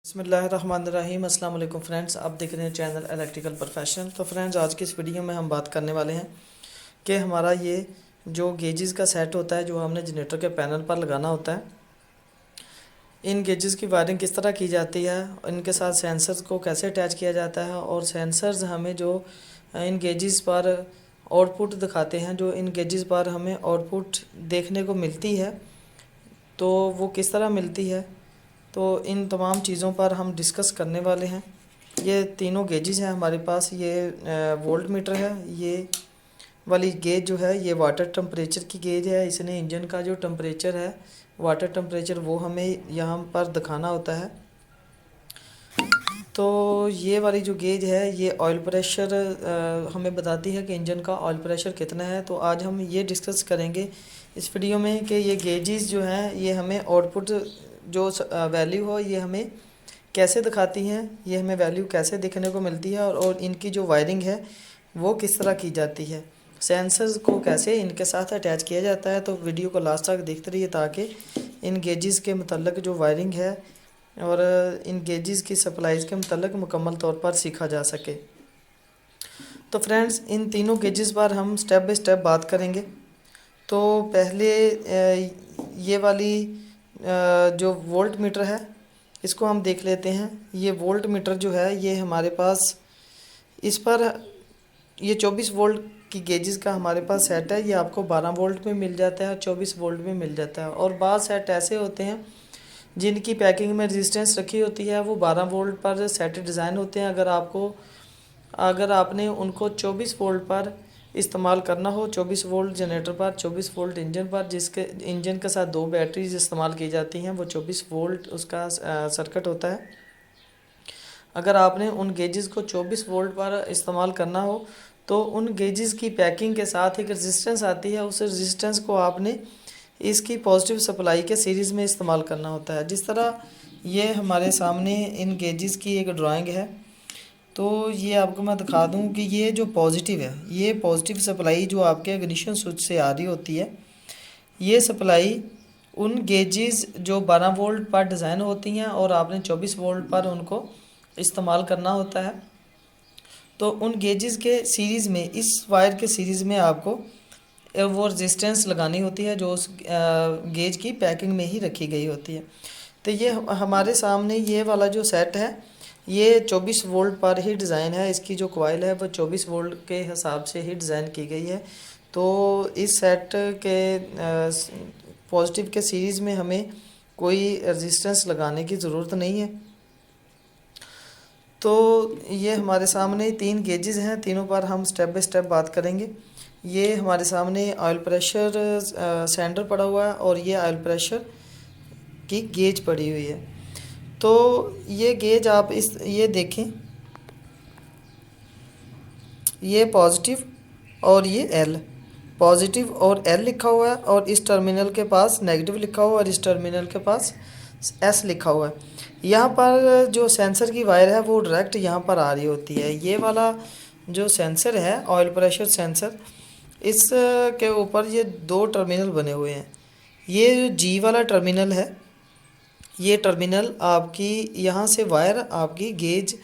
बिस्मिल्लाहिर्रहमानिर्रहीम अस्सलाम वालेकुम फ्रेंड्स, आप देख रहे हैं चैनल इलेक्ट्रिकल प्रोफेशनल। तो फ्रेंड्स, आज की इस वीडियो में हम बात करने वाले हैं कि हमारा ये जो गेजेस का सेट होता है जो हमने जनरेटर के पैनल पर लगाना होता है, इन गेजेस की वायरिंग किस तरह की जाती है, इनके साथ सेंसर्स को कैसे अटैच किया जाता है और सेंसर्स हमें जो इन गेजेस पर आउटपुट दिखाते हैं, जो इन गेजेस पर हमें आउटपुट देखने को मिलती है तो वो किस तरह मिलती है। तो इन तमाम चीज़ों पर हम डिस्कस करने वाले हैं। ये तीनों गेजेस हैं हमारे पास। ये वोल्ट मीटर है, ये वाली गेज जो है ये वाटर टेम्परेचर की गेज है। इसने इंजन का जो टेम्परेचर है, वाटर टेम्परेचर, वो हमें यहाँ पर दिखाना होता है। तो ये वाली जो गेज है ये ऑयल प्रेशर हमें बताती है कि इंजन का ऑयल प्रेशर कितना है। तो आज हम ये डिस्कस करेंगे इस वीडियो में कि ये गेजेस जो हैं ये हमें आउटपुट जो वैल्यू हो ये हमें कैसे दिखाती हैं, ये हमें वैल्यू कैसे देखने को मिलती है और इनकी जो वायरिंग है वो किस तरह की जाती है, सेंसर्स को कैसे इनके साथ अटैच किया जाता है। तो वीडियो को लास्ट तक देखते रहिए ताकि इन गेजेस के मतलब जो वायरिंग है और इन गेजेस की सप्लाईज के मतलब मुकम्मल तौर पर सीखा जा सके। तो फ्रेंड्स, इन तीनों गेजेस पर हम स्टेप बाय स्टेप बात करेंगे। तो पहले ये वाली जो वोल्ट मीटर है इसको हम देख लेते हैं। ये वोल्ट मीटर जो है ये हमारे पास, इस पर ये 24 वोल्ट की गेजेस का हमारे पास सेट है। ये आपको 12 वोल्ट में मिल जाता है और 24 वोल्ट में मिल जाता है। और बाद सेट ऐसे होते हैं जिनकी पैकिंग में रेजिस्टेंस रखी होती है, वो 12 वोल्ट पर सेट डिज़ाइन होते हैं। अगर आपने उनको 24 वोल्ट पर इस्तेमाल करना हो, 24 वोल्ट जनरेटर पर, 24 वोल्ट इंजन पर, जिसके इंजन के साथ 2 बैटरीज इस्तेमाल की जाती हैं, वो 24 वोल्ट उसका सर्किट होता है। अगर आपने उन गेजेस को 24 वोल्ट पर इस्तेमाल करना हो तो उन गेजेस की पैकिंग के साथ एक रेजिस्टेंस आती है, उस रेजिस्टेंस को आपने इसकी पॉजिटिव सप्लाई के सीरीज़ में इस्तेमाल करना होता है। जिस तरह ये हमारे सामने इन गेजेस की एक ड्राइंग है, तो ये आपको मैं दिखा दूं कि ये जो पॉजिटिव है, ये पॉजिटिव सप्लाई जो आपके इग्निशन स्विच से आ रही होती है, ये सप्लाई उन गेजेस जो 12 वोल्ट पर डिज़ाइन होती हैं और आपने 24 वोल्ट पर उनको इस्तेमाल करना होता है। तो उन गेजेस के सीरीज़ में, इस वायर के सीरीज़ में आपको वो रेजिस्टेंस लगानी होती है जो उस गेज की पैकिंग में ही रखी गई होती है। तो ये हमारे सामने ये वाला जो सेट है ये 24 वोल्ट पर ही डिज़ाइन है। इसकी जो कॉइल है वो 24 वोल्ट के हिसाब से ही डिज़ाइन की गई है। तो इस सेट के पॉजिटिव के सीरीज़ में हमें कोई रेजिस्टेंस लगाने की ज़रूरत नहीं है। तो ये हमारे सामने 3 गेजेस हैं, तीनों पर हम स्टेप बाय स्टेप बात करेंगे। ये हमारे सामने ऑयल प्रेशर सेंडर पड़ा हुआ है और ये ऑयल प्रेशर की गेज पड़ी हुई है। तो ये गेज आप ये देखें, ये पॉजिटिव और ये एल, पॉजिटिव और एल लिखा हुआ है और इस टर्मिनल के पास नेगेटिव लिखा हुआ है और इस टर्मिनल के पास एस लिखा हुआ है। यहाँ पर जो सेंसर की वायर है वो डायरेक्ट यहाँ पर आ रही होती है। ये वाला जो सेंसर है, ऑयल प्रेशर सेंसर, इस के ऊपर ये 2 टर्मिनल बने हुए हैं। ये जो जी वाला टर्मिनल है, ये टर्मिनल आपकी यहाँ से वायर आपकी गेज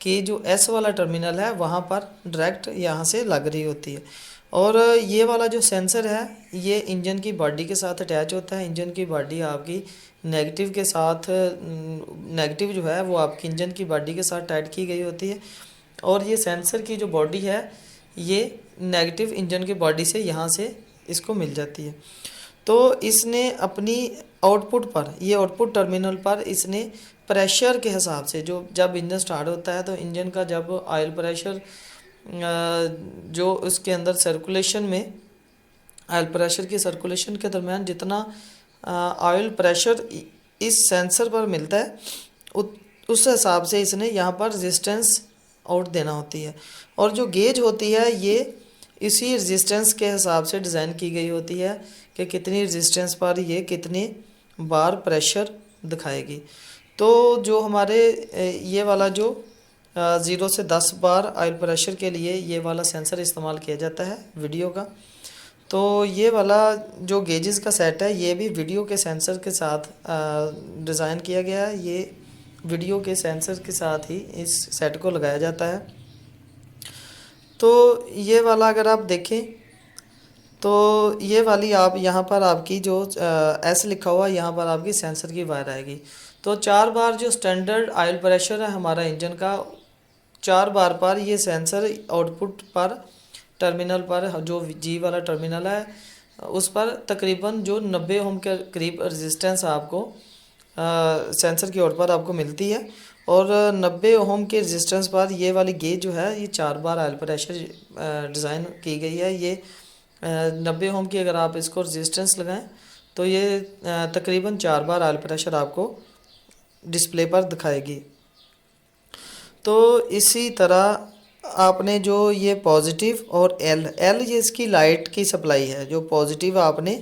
की जो एस वाला टर्मिनल है वहाँ पर डायरेक्ट यहाँ से लग रही होती है। और ये वाला जो सेंसर है ये इंजन की बॉडी के साथ अटैच होता है। इंजन की बॉडी आपकी नेगेटिव के साथ, नेगेटिव जो है वो आपकी इंजन की बॉडी के साथ टाइट की गई होती है और ये सेंसर की जो बॉडी है ये नेगेटिव इंजन की बॉडी से यहाँ से इसको मिल जाती है। तो इसने अपनी आउटपुट पर, ये आउटपुट टर्मिनल पर इसने प्रेशर के हिसाब से, जो जब इंजन स्टार्ट होता है तो इंजन का जब ऑयल प्रेशर जो उसके अंदर सर्कुलेशन में, ऑयल प्रेशर की सर्कुलेशन के दरमियान जितना ऑयल प्रेशर इस सेंसर पर मिलता है उस हिसाब से इसने यहाँ पर रेजिस्टेंस आउट देना होती है। और जो गेज होती है ये इसी रेजिस्टेंस के हिसाब से डिज़ाइन की गई होती है कि कितनी रेजिस्टेंस पर ये कितने बार प्रेशर दिखाएगी। तो जो हमारे ये वाला जो 0 से 10 बार ऑयल प्रेशर के लिए ये वाला सेंसर इस्तेमाल किया जाता है वीडियो का। तो ये वाला जो गेजेस का सेट है ये भी वीडियो के सेंसर के साथ डिज़ाइन किया गया है। ये वीडियो के सेंसर के साथ ही इस सेट को लगाया जाता है। तो ये वाला अगर आप देखें तो ये वाली आप यहाँ पर आपकी जो एस लिखा हुआ यहाँ पर आपकी सेंसर की वायर आएगी। तो 4 बार जो स्टैंडर्ड ऑयल प्रेशर है हमारा इंजन का, 4 बार पर ये सेंसर आउटपुट पर टर्मिनल पर जो जी वाला टर्मिनल है उस पर तकरीबन जो 90 ओम के करीब रेजिस्टेंस आपको सेंसर की ओर पर आपको मिलती है। और 90 ओम के रेजिस्टेंस पर ये वाली गेज जो है ये 4 बार ऑयल प्रेशर डिज़ाइन की गई है। ये 90 ओम की अगर आप इसको रेजिस्टेंस लगाएं तो ये तकरीबन 4 बार ऑयल प्रेशर आपको डिस्प्ले पर दिखाएगी। तो इसी तरह आपने जो ये पॉजिटिव और एल ये इसकी लाइट की सप्लाई है। जो पॉजिटिव आपने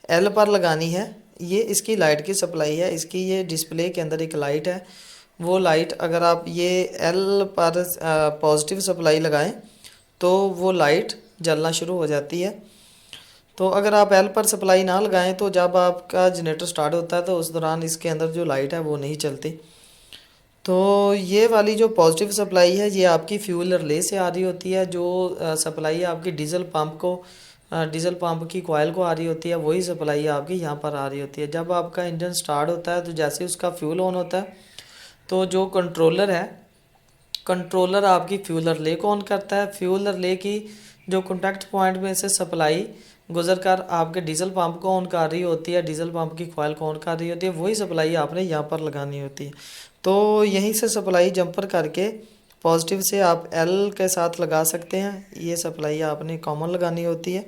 एल पर लगानी है, ये इसकी लाइट की सप्लाई है। इसकी ये डिस्प्ले के अंदर एक लाइट है, वो लाइट अगर आप ये एल पर पॉजिटिव सप्लाई लगाएं तो वो लाइट जलना शुरू हो जाती है। तो अगर आप एल पर सप्लाई ना लगाएं तो जब आपका जनरेटर स्टार्ट होता है तो उस दौरान इसके अंदर जो लाइट है वो नहीं चलती। तो ये वाली जो पॉजिटिव सप्लाई है ये आपकी फ्यूल रिले से आ रही होती है। जो सप्लाई आपकी डीजल पंप को डीजल पंप की कॉइल को आ रही होती है, वही सप्लाई आपकी यहाँ पर आ रही होती है। जब आपका इंजन स्टार्ट होता है तो जैसे उसका फ्यूल ऑन होता है तो जो कंट्रोलर है, कंट्रोलर आपकी फ्यूल रिले को ऑन करता है। फ्यूल रिले की जो कॉन्टैक्ट पॉइंट में से सप्लाई गुजर कर आपके डीजल पंप को ऑन कर रही होती है, डीजल पंप की कॉइल को ऑन कर रही होती है, वही सप्लाई आपने यहाँ पर लगानी होती है। तो यहीं से सप्लाई जंपर करके पॉजिटिव से आप एल के साथ लगा सकते हैं। ये सप्लाई आपने कॉमन लगानी होती है।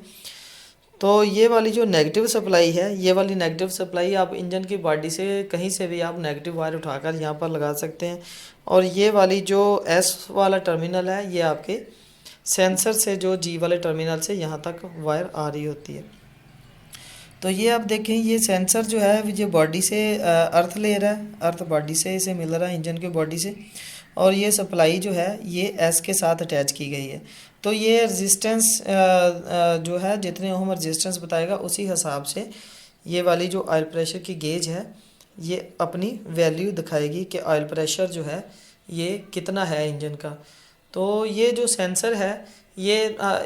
तो ये वाली जो नेगेटिव सप्लाई है, ये वाली नेगेटिव सप्लाई आप इंजन की बॉडी से कहीं से भी आप नेगेटिव वायर उठाकर यहाँ पर लगा सकते हैं। और ये वाली जो एस वाला टर्मिनल है ये आपके सेंसर से जो जी वाले टर्मिनल से यहाँ तक वायर आ रही होती है। तो ये आप देखें, ये सेंसर जो है ये बॉडी से अर्थ ले रहा है, अर्थ बॉडी से इसे मिल रहा है इंजन के बॉडी से। और ये सप्लाई जो है ये एस के साथ अटैच की गई है। तो ये रेजिस्टेंस जो है जितने ओम रेजिस्टेंस बताएगा उसी हिसाब से ये वाली जो ऑयल प्रेशर की गेज है ये अपनी वैल्यू दिखाएगी कि ऑयल प्रेशर जो है ये कितना है इंजन का। तो ये जो सेंसर है ये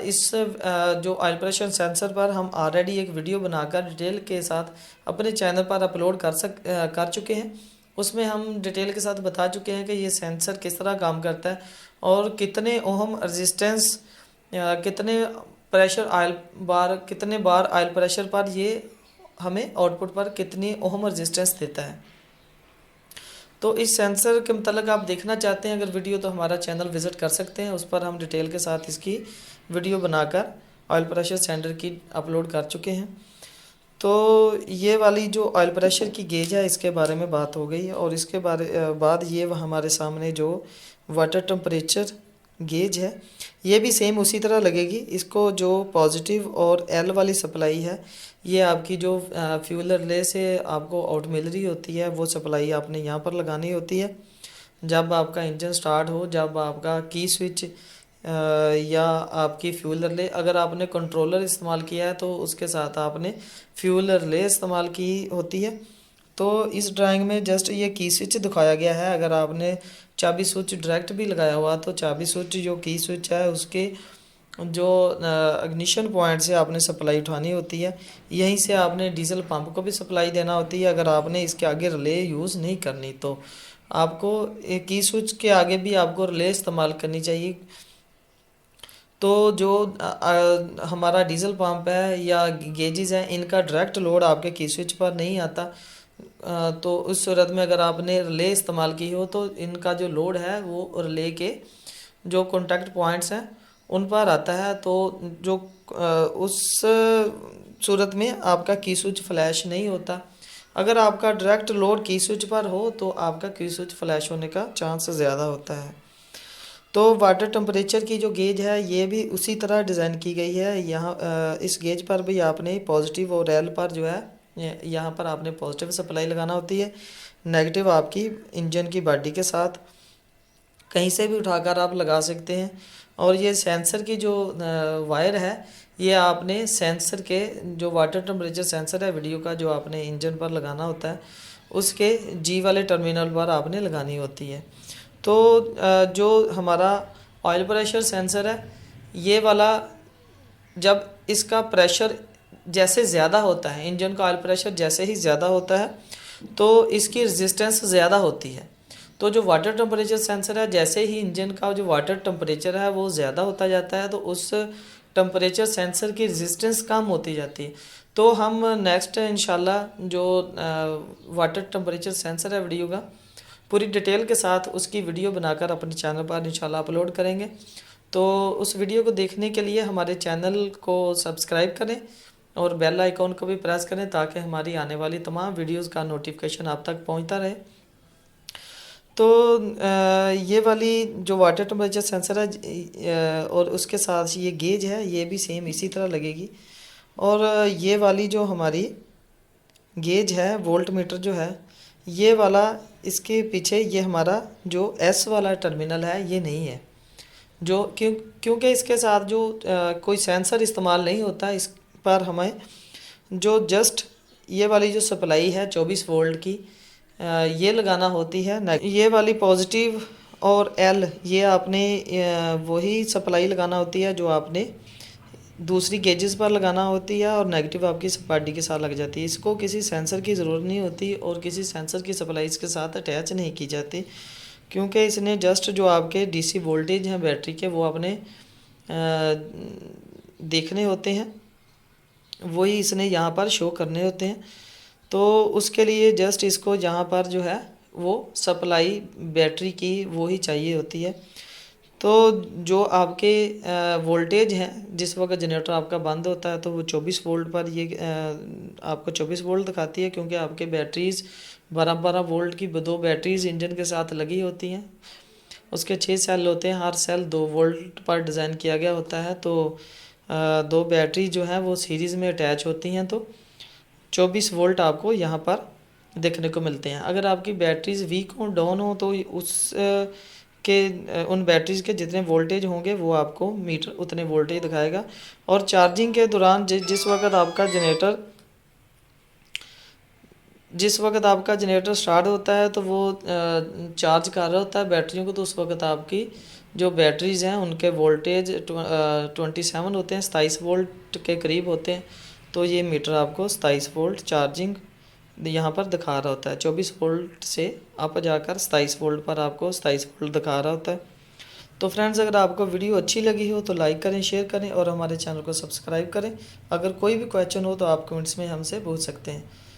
इस जो ऑयल प्रेशर सेंसर पर हम ऑलरेडी एक वीडियो बनाकर डिटेल के साथ अपने चैनल पर अपलोड कर चुके हैं। उसमें हम डिटेल के साथ बता चुके हैं कि ये सेंसर किस तरह काम करता है और कितने ओम रेजिस्टेंस कितने कितने बार ऑयल प्रेशर पर ये हमें आउटपुट पर कितनी ओम रेजिस्टेंस देता है। तो इस सेंसर के मतलब आप देखना चाहते हैं अगर वीडियो, तो हमारा चैनल विज़िट कर सकते हैं। उस पर हम डिटेल के साथ इसकी वीडियो बनाकर ऑयल प्रेशर सेंसर की अपलोड कर चुके हैं। तो ये वाली जो ऑयल प्रेशर की गेज है इसके बारे में बात हो गई। और इसके बाद ये हमारे सामने जो वाटर टेम्परेचर गेज है ये भी सेम उसी तरह लगेगी। इसको जो पॉजिटिव और एल वाली सप्लाई है ये आपकी जो फ्यूल रिले से आपको आउट मिल रही होती है वो सप्लाई आपने यहाँ पर लगानी होती है। जब आपका इंजन स्टार्ट हो, जब आपका की स्विच या आपकी फ्यूल रिले, अगर आपने कंट्रोलर इस्तेमाल किया है तो उसके साथ आपने फ्यूल रिले इस्तेमाल की होती है। तो इस ड्राइंग में जस्ट ये की स्विच दिखाया गया है। अगर आपने चाबी स्विच डायरेक्ट भी लगाया हुआ तो चाबी स्विच जो की स्विच है उसके जो इग्निशन पॉइंट से आपने सप्लाई उठानी होती है। यहीं से आपने डीजल पंप को भी सप्लाई देना होती है। अगर आपने इसके आगे रिले यूज़ नहीं करनी तो आपको की स्विच के आगे भी आपको रिले इस्तेमाल करनी चाहिए। तो जो हमारा डीजल पंप है या गेजेस हैं इनका डायरेक्ट लोड आपके की स्विच पर नहीं आता। तो उस सूरत में अगर आपने रिले इस्तेमाल की हो तो इनका जो लोड है वो रिले के जो कॉन्टैक्ट पॉइंट्स हैं उन पर आता है। तो जो उस सूरत में आपका की स्विच फ्लैश नहीं होता। अगर आपका डायरेक्ट लोड की स्विच पर हो तो आपका की स्विच फ्लैश होने का चांस ज़्यादा होता है। तो वाटर टेम्परेचर की जो गेज है ये भी उसी तरह डिज़ाइन की गई है। यहाँ इस गेज पर भी आपने पॉजिटिव और एल पर जो है यहाँ पर आपने पॉजिटिव सप्लाई लगाना होती है, नेगेटिव आपकी इंजन की बॉडी के साथ कहीं से भी उठाकर आप लगा सकते हैं। और ये सेंसर की जो वायर है ये आपने सेंसर के जो वाटर टेम्परेचर सेंसर है वीडियो का जो आपने इंजन पर लगाना होता है उसके जी वाले टर्मिनल पर आपने लगानी होती है। तो जो हमारा ऑयल प्रेशर सेंसर है, ये वाला जब इसका प्रेशर जैसे ज़्यादा होता है, इंजन का ऑयल प्रेशर जैसे ही ज़्यादा होता है तो इसकी रेजिस्टेंस ज़्यादा होती है। तो जो वाटर टेम्परेचर सेंसर है, जैसे ही इंजन का जो वाटर टेम्परेचर है वो ज़्यादा होता जाता है तो उस टेम्परेचर सेंसर की रेजिस्टेंस कम होती जाती है। तो हम नेक्स्ट इंशाल्लाह जो वाटर टेम्परेचर सेंसर है वीडियो का पूरी डिटेल के साथ उसकी वीडियो बनाकर अपने चैनल पर इंशाल्लाह अपलोड करेंगे। तो उस वीडियो को देखने के लिए हमारे चैनल को सब्सक्राइब करें और बेल आइकॉन को भी प्रेस करें ताकि हमारी आने वाली तमाम वीडियोस का नोटिफिकेशन आप तक पहुंचता रहे। तो ये वाली जो वाटर टेम्परेचर सेंसर है और उसके साथ ये गेज है, ये भी सेम इसी तरह लगेगी। और ये वाली जो हमारी गेज है, वोल्ट मीटर जो है, ये वाला इसके पीछे ये हमारा जो एस वाला टर्मिनल है ये नहीं है, जो क्योंकि इसके साथ जो कोई सेंसर इस्तेमाल नहीं होता। इस पर हमें जो जस्ट ये वाली जो सप्लाई है 24 वोल्ट की ये लगाना होती है। ये वाली पॉजिटिव और एल ये आपने वही सप्लाई लगाना होती है जो आपने दूसरी गेजेस पर लगाना होती है और नेगेटिव आपकी सपाटी के साथ लग जाती है। इसको किसी सेंसर की ज़रूरत नहीं होती और किसी सेंसर की सप्लाई इसके साथ अटैच नहीं की जाती, क्योंकि इसने जस्ट जो आपके डीसी वोल्टेज हैं बैटरी के वो आपने देखने होते हैं, वही इसने यहाँ पर शो करने होते हैं। तो उसके लिए जस्ट इसको यहाँ पर जो है वो सप्लाई बैटरी की वो ही चाहिए होती है। तो जो आपके वोल्टेज हैं, जिस वक्त जनरेटर आपका बंद होता है तो वो 24 वोल्ट पर ये आपको 24 वोल्ट दिखाती है, क्योंकि आपके बैटरीज़ 12-12 वोल्ट की 2 बैटरीज़ इंजन के साथ लगी होती हैं। उसके 6 सेल होते हैं, हर सेल 2 वोल्ट पर डिज़ाइन किया गया होता है। तो 2 बैटरी जो हैं वो सीरीज़ में अटैच होती हैं, तो 24 वोल्ट आपको यहाँ पर देखने को मिलते हैं। अगर आपकी बैटरीज़ वीक हो, डाउन हो, तो उस के उन बैटरीज़ के जितने वोल्टेज होंगे वो आपको मीटर उतने वोल्टेज दिखाएगा। और चार्जिंग के दौरान जिस वक्त आपका जनरेटर स्टार्ट होता है तो वो चार्ज कर रहा होता है बैटरियों को, तो उस वक्त आपकी जो बैटरीज़ हैं उनके वोल्टेज 27 होते हैं, 27 वोल्ट के करीब होते हैं। तो ये मीटर आपको 27 वोल्ट चार्जिंग यहाँ पर दिखा रहा होता है। 24 वोल्ट से अप जाकर 27 वोल्ट पर आपको 27 वोल्ट दिखा रहा होता है। तो फ्रेंड्स, अगर आपको वीडियो अच्छी लगी हो तो लाइक करें, शेयर करें और हमारे चैनल को सब्सक्राइब करें। अगर कोई भी क्वेश्चन हो तो आप कमेंट्स में हमसे पूछ सकते हैं।